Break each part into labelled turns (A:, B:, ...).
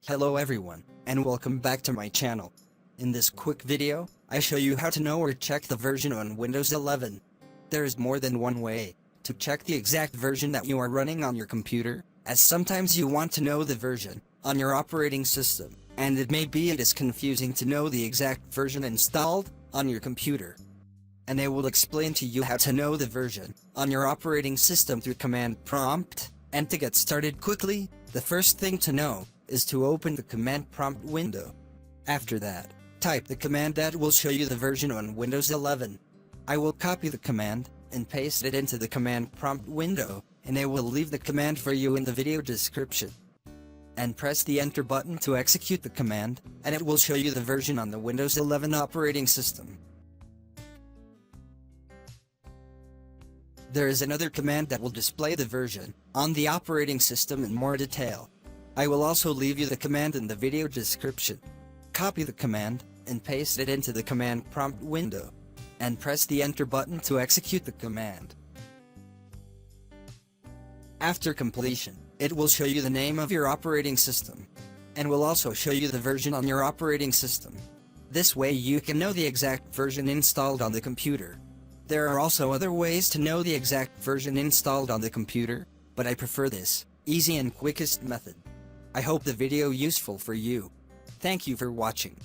A: Hello everyone, and welcome back to my channel. In this quick video, I show you how to know or check the version on Windows 11. There is more than one way to check the exact version that you are running on your computer, as sometimes you want to know the version on your operating system, and it is confusing to know the exact version installed on your computer. And I will explain to you how to know the version on your operating system through command prompt. And to get started quickly, the first thing to know is to open the command prompt window. After that, type the command that will show you the version on Windows 11. I will copy the command and paste it into the command prompt window, and I will leave the command for you in the video description. And press the enter button to execute the command, and it will show you the version on the Windows 11 operating system. There is another command that will display the version on the operating system in more detail. I will also leave you the command in the video description. Copy the command and paste it into the command prompt window, and press the enter button to execute the command. After completion, it will show you the name of your operating system, and will also show you the version on your operating system. This way you can know the exact version installed on the computer. There are also other ways to know the exact version installed on the computer, but I prefer this easy and quickest method. I hope the video useful for you. Thank you for watching.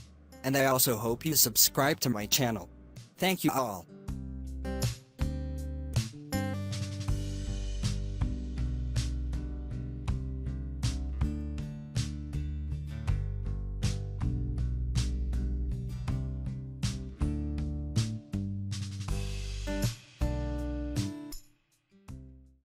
A: And I also hope you subscribe to my channel. Thank you all.